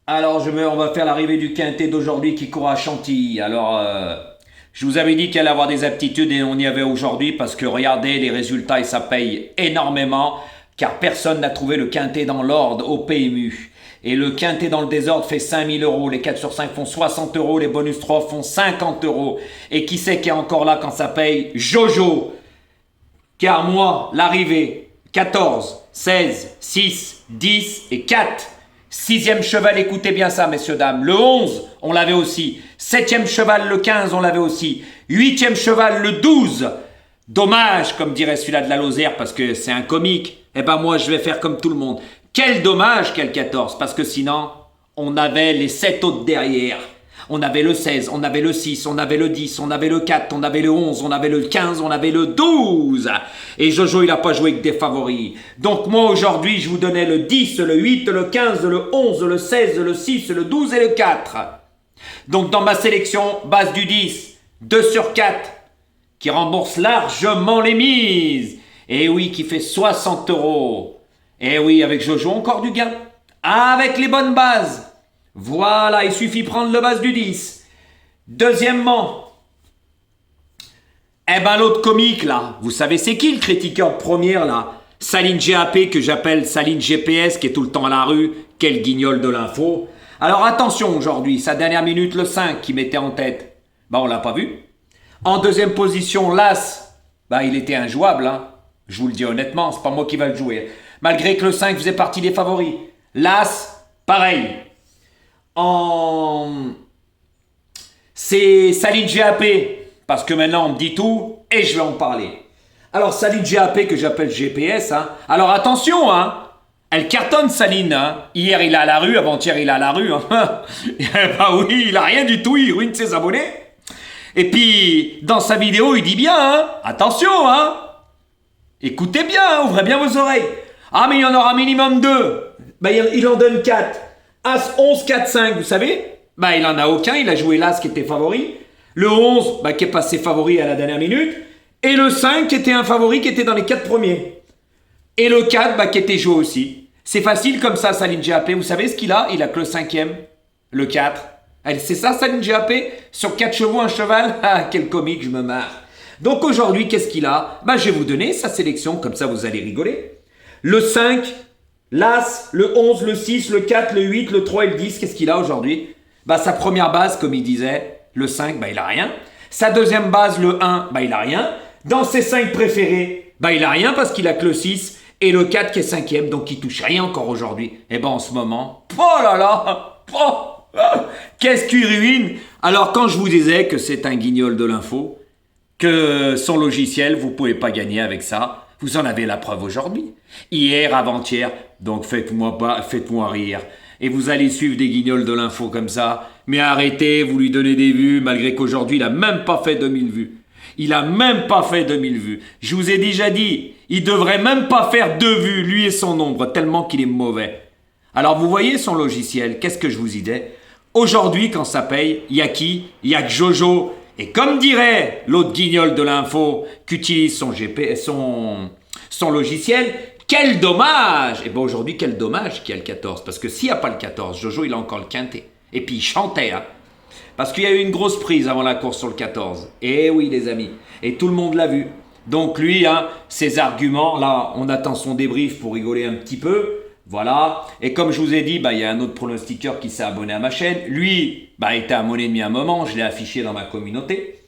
On va faire l'arrivée du quintet d'aujourd'hui qui court à Chantilly. Je vous avais dit qu'il allait avoir des aptitudes et on y avait aujourd'hui parce que regardez les résultats et ça paye énormément car personne n'a trouvé le quintet dans l'ordre au PMU. Et le quintet dans le désordre fait 5 000 euros, les 4 sur 5 font 60 euros, les bonus 3 font 50 euros. Et qui c'est qui est encore là quand ça paye? Jojo. Car moi, l'arrivée, 14, 16, 6, 10 et 4. Sixième cheval, écoutez bien ça, messieurs, dames. Le 11, on l'avait aussi. Septième cheval, le 15, on l'avait aussi. Huitième cheval, le 12. Dommage, comme dirait celui-là de la Lozère, parce que c'est un comique. Eh ben moi, je vais faire comme tout le monde. Quel dommage qu'il y ait le 14, parce que sinon, on avait les 7 autres derrière. On avait le 16, on avait le 6, on avait le 10, on avait le 4, on avait le 11, on avait le 15, on avait le 12. Et Jojo, il n'a pas joué avec des favoris. Donc moi, aujourd'hui, je vous donnais le 10, le 8, le 15, le 11, le 16, le 6, le 12 et le 4. Donc dans ma sélection, base du 10, 2 sur 4, qui rembourse largement les mises. Et oui, qui fait 60 euros. Et oui, avec Jojo, encore du gain. Avec les bonnes bases. Voilà, il suffit de prendre le base du 10. Deuxièmement, l'autre comique là, vous savez c'est qui le critiqueur de première là? Saline GAP que j'appelle Saline GPS qui est tout le temps à la rue, quel guignol de l'info. Alors attention aujourd'hui, sa dernière minute le 5 qui mettait en tête, on l'a pas vu. En deuxième position, l'As, il était injouable, hein. Je vous le dis honnêtement, c'est pas moi qui va le jouer. Malgré que le 5 faisait partie des favoris. L'As, pareil. C'est Saline GAP, parce que maintenant on me dit tout, et je vais en parler. Alors Saline GAP que j'appelle GPS, hein. Alors attention, hein. Elle cartonne Saline, hein. Hier il est à la rue, avant-hier il est à la rue, hein. Oui, il a rien du tout, il ruine ses abonnés. Et puis, dans sa vidéo, il dit bien, hein. Attention, hein. Écoutez bien, hein, ouvrez bien vos oreilles. Ah mais il y en aura minimum 2. Il en donne 4. As 11, 4, 5, vous savez? Il en a aucun, il a joué l'As qui était favori. Le 11, qui est passé favori à la dernière minute. Et le 5 qui était un favori qui était dans les 4 premiers. Et le 4 qui était joué aussi. C'est facile comme ça, Saline GAP. Vous savez ce qu'il a? Il a que le 5e, le 4. C'est ça, Saline GAP? Sur 4 chevaux, un cheval? Ah, quel comique, je me marre. Donc aujourd'hui, qu'est-ce qu'il a? Je vais vous donner sa sélection, comme ça vous allez rigoler. Le 5, l'As, le 11, le 6, le 4, le 8, le 3 et le 10, qu'est-ce qu'il a aujourd'hui? Sa première base, comme il disait, le 5, il a rien. Sa deuxième base, le 1, il a rien. Dans ses 5 préférés, il a rien parce qu'il a que le 6 et le 4 qui est 5e, donc il touche rien encore aujourd'hui. En ce moment, oh là là, qu'est-ce qu'il ruine? Alors quand je vous disais que c'est un guignol de l'info, que son logiciel, vous pouvez pas gagner avec ça, vous en avez la preuve aujourd'hui. Hier, avant-hier, donc faites-moi rire. Et vous allez suivre des guignols de l'info comme ça. Mais arrêtez, vous lui donnez des vues, malgré qu'aujourd'hui, il a même pas fait 2000 vues. Il a même pas fait 2000 vues. Je vous ai déjà dit, il devrait même pas faire 2 vues, lui et son nombre, tellement qu'il est mauvais. Alors vous voyez son logiciel, qu'est-ce que je vous y dis? Aujourd'hui, quand ça paye, il y a qui? Il y a que Jojo. Et comme dirait l'autre guignol de l'info qu'utilise son GPS, son logiciel, quel dommage! Aujourd'hui, quel dommage qu'il y a le 14. Parce que s'il n'y a pas le 14, Jojo, il a encore le quintet. Et puis, il chantait, hein. Parce qu'il y a eu une grosse prise avant la course sur le 14. Et oui, les amis. Et tout le monde l'a vu. Donc lui, hein, ses arguments, là, on attend son débrief pour rigoler un petit peu. Voilà. Et comme je vous ai dit, il y a un autre pronostiqueur qui s'est abonné à ma chaîne. Lui, il était à mon ennemi à un moment. Je l'ai affiché dans ma communauté.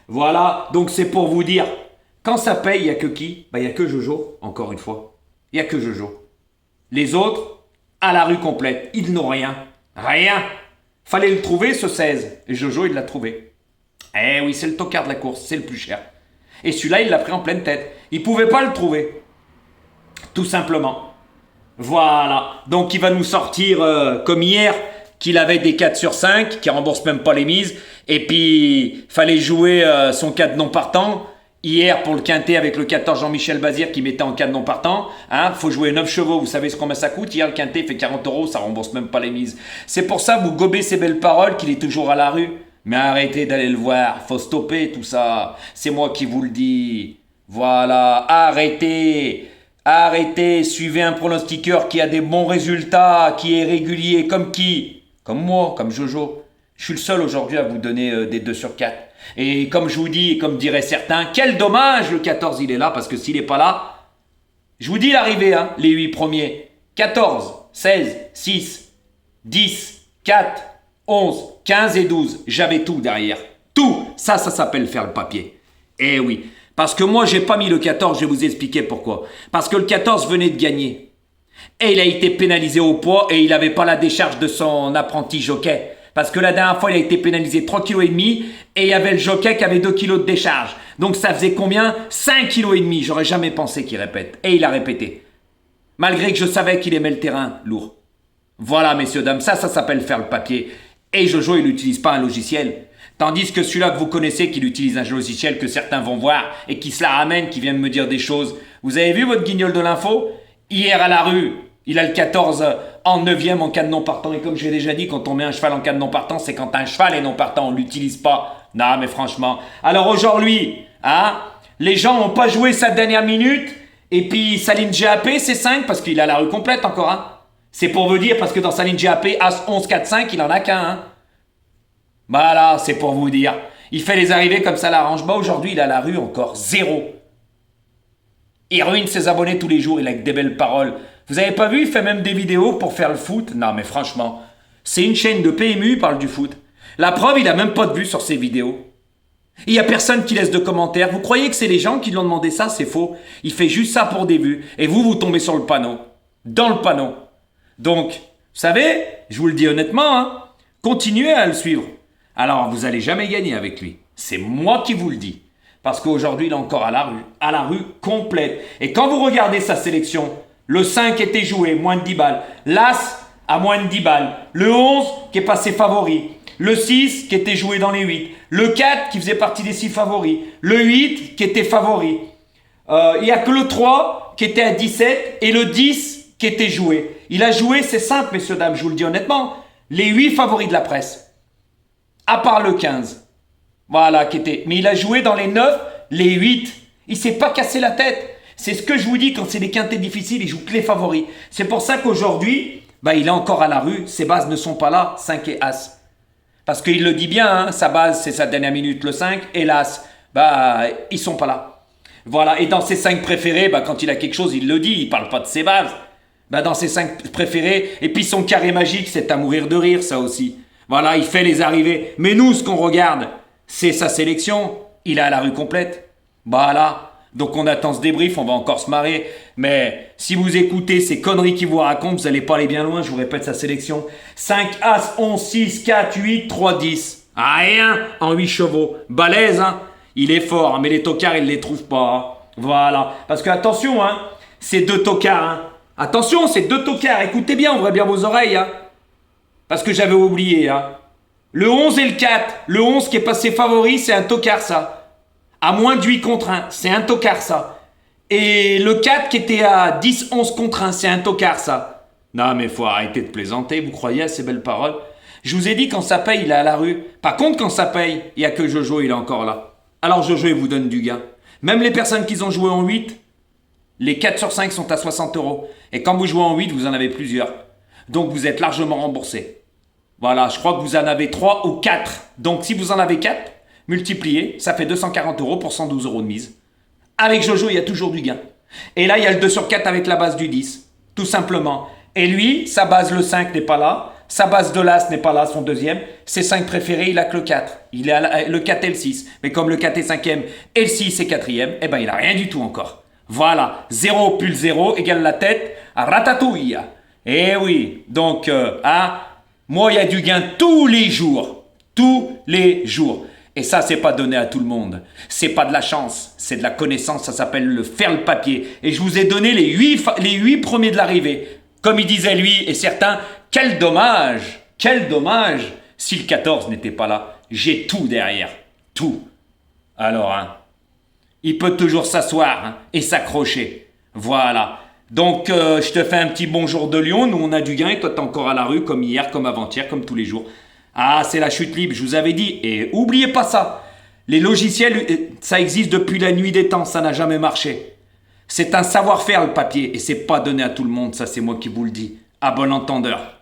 Voilà. Donc c'est pour vous dire, quand ça paye, il n'y a que qui? Il n'y a que Jojo, encore une fois. Il n'y a que Jojo. Les autres, à la rue complète. Ils n'ont rien. Rien. Fallait le trouver, ce 16. Et Jojo, il l'a trouvé. Eh oui, c'est le tocard de la course. C'est le plus cher. Et celui-là, il l'a pris en pleine tête. Il ne pouvait pas le trouver. Tout simplement. Voilà. Donc, il va nous sortir, comme hier, qu'il avait des 4 sur 5, qui ne remboursent même pas les mises. Et puis, fallait jouer son 4 non partant. Hier, pour le quintet, avec le 14 Jean-Michel Bazir qui mettait en 4 non partant, faut jouer 9 chevaux, vous savez combien ça coûte? Hier, le quintet fait 40 euros, ça rembourse même pas les mises. C'est pour ça, vous gobez ces belles paroles qu'il est toujours à la rue. Mais arrêtez d'aller le voir, faut stopper tout ça. C'est moi qui vous le dis. Voilà, arrêtez. Arrêtez, suivez un pronostiqueur qui a des bons résultats, qui est régulier, comme qui? Comme moi, comme Jojo. Je suis le seul aujourd'hui à vous donner des 2 sur 4. Et comme je vous dis, et comme diraient certains, quel dommage le 14 il est là, parce que s'il n'est pas là, je vous dis l'arrivée, hein, les 8 premiers. 14, 16, 6, 10, 4, 11, 15 et 12. J'avais tout derrière. Tout. Ça s'appelle faire le papier. Eh oui. Parce que moi, j'ai pas mis le 14, je vais vous expliquer pourquoi. Parce que le 14 venait de gagner. Et il a été pénalisé au poids et il n'avait pas la décharge de son apprenti jockey. Parce que la dernière fois, il a été pénalisé 3,5 kg et il y avait le jockey qui avait 2 kg de décharge. Donc ça faisait combien? 5,5 kg. J'aurais jamais pensé qu'il répète. Et il a répété. Malgré que je savais qu'il aimait le terrain lourd. Voilà, messieurs, dames, ça s'appelle faire le papier. Et Jojo, il n'utilise pas un logiciel. Tandis que celui-là que vous connaissez, qu'il utilise un logiciel que certains vont voir et qui se la ramène, qui vient de me dire des choses. Vous avez vu votre guignol de l'info? Hier à la rue, il a le 14 en 9e en cas de non partant. Et comme j'ai déjà dit, quand on met un cheval en cas de non partant, c'est quand un cheval est non partant, on ne l'utilise pas. Non, mais franchement. Alors aujourd'hui, hein, les gens n'ont pas joué sa dernière minute. Et puis Saline GAP, c'est 5 parce qu'il a la rue complète encore. Hein. C'est pour vous dire, parce que dans Saline GAP, As 11, 4, 5, il en a qu'un. Hein. Voilà, c'est pour vous dire. Il fait les arrivées comme ça l'arrange. Bah aujourd'hui, il a la rue encore 0. Il ruine ses abonnés tous les jours, il a que des belles paroles. Vous avez pas vu, il fait même des vidéos pour faire le foot. Non mais franchement, c'est une chaîne de PMU, il parle du foot. La preuve, il a même pas de vues sur ses vidéos. Il y a personne qui laisse de commentaires. Vous croyez que c'est les gens qui lui ont demandé ça? C'est faux. Il fait juste ça pour des vues. Et vous tombez sur le panneau. Dans le panneau. Donc, vous savez, je vous le dis honnêtement, hein, continuez à le suivre. Alors, vous n'allez jamais gagner avec lui. C'est moi qui vous le dis. Parce qu'aujourd'hui, il est encore à la rue complète. Et quand vous regardez sa sélection, le 5 était joué, moins de 10 balles. L'As à moins de 10 balles. Le 11 qui est passé favori. Le 6 qui était joué dans les 8. Le 4 qui faisait partie des 6 favoris. Le 8 qui était favori. Il n'y a que le 3 qui était à 17 et le 10 qui était joué. Il a joué, c'est simple, messieurs, dames, je vous le dis honnêtement, les 8 favoris de la presse. À part le 15. Voilà, qui était. Mais il a joué dans les 9, les 8. Il ne s'est pas cassé la tête. C'est ce que je vous dis quand c'est des quintets difficiles, il joue que les favoris. C'est pour ça qu'aujourd'hui, il est encore à la rue. Ses bases ne sont pas là, 5 et As. Parce qu'il le dit bien, hein, sa base, c'est sa dernière minute, le 5, et l'As. Ils sont pas là. Voilà, et dans ses 5 préférés, quand il a quelque chose, il le dit, il parle pas de ses bases. Dans ses 5 préférés, et puis son carré magique, c'est à mourir de rire, ça aussi. Voilà, il fait les arrivées. Mais nous, ce qu'on regarde, c'est sa sélection. Il est à la rue complète. Voilà. Donc on attend ce débrief, on va encore se marrer. Mais si vous écoutez ces conneries qu'il vous raconte, vous n'allez pas aller bien loin. Je vous répète sa sélection. 5, As, 11, 6, 4, 8, 3, 10. Rien en 8 chevaux. Balèze, hein. Il est fort, hein, mais les tocards, ils ne les trouvent pas. Hein. Voilà. Parce que attention, hein, c'est 2 tocards. Hein. Attention, c'est 2 tocards. Écoutez bien, ouvrez bien vos oreilles. Hein. Parce que j'avais oublié, hein. Le 11 et le 4. Le 11 qui est passé favori, c'est un tocard, ça. À moins de 8 contre 1, c'est un tocard, ça. Et le 4 qui était à 10, 11 contre 1, c'est un tocard, ça. Non, mais faut arrêter de plaisanter, vous croyez à ces belles paroles? Je vous ai dit, quand ça paye, il est à la rue. Par contre, quand ça paye, il n'y a que Jojo, il est encore là. Alors Jojo, il vous donne du gain. Même les personnes qui ont joué en 8, les 4 sur 5 sont à 60 €. Et quand vous jouez en 8, vous en avez plusieurs. Donc vous êtes largement remboursé. Voilà, je crois que vous en avez 3 ou 4. Donc si vous en avez 4, multipliez, ça fait 240 € pour 112 € de mise. Avec Jojo, il y a toujours du gain. Et là, il y a le 2 sur 4 avec la base du 10. Tout simplement. Et lui, sa base le 5 n'est pas là. Sa base de l'As n'est pas là, son deuxième. Ses 5 préférés, il a que le 4. Il a le 4 et le 6. Mais comme le 4 est 5e et le 6 est 4e, il n'a rien du tout encore. Voilà. 0 plus 0 égale la tête à ratatouille. Eh oui. Donc, moi, il y a du gain tous les jours. Tous les jours. Et ça, c'est pas donné à tout le monde. C'est pas de la chance, c'est de la connaissance. Ça s'appelle le faire le papier. Et je vous ai donné les 8 premiers de l'arrivée. Comme il disait lui et certains, quel dommage si le 14 n'était pas là. J'ai tout derrière. Tout. Alors, il peut toujours s'asseoir et s'accrocher. Voilà. Donc, je te fais un petit bonjour de Lyon. Nous, on a du gain et toi, t'es encore à la rue comme hier, comme avant-hier, comme tous les jours. Ah, c'est la chute libre, je vous avais dit. Et oubliez pas ça. Les logiciels, ça existe depuis la nuit des temps. Ça n'a jamais marché. C'est un savoir-faire le papier et c'est pas donné à tout le monde, ça c'est moi qui vous le dis. À bon entendeur.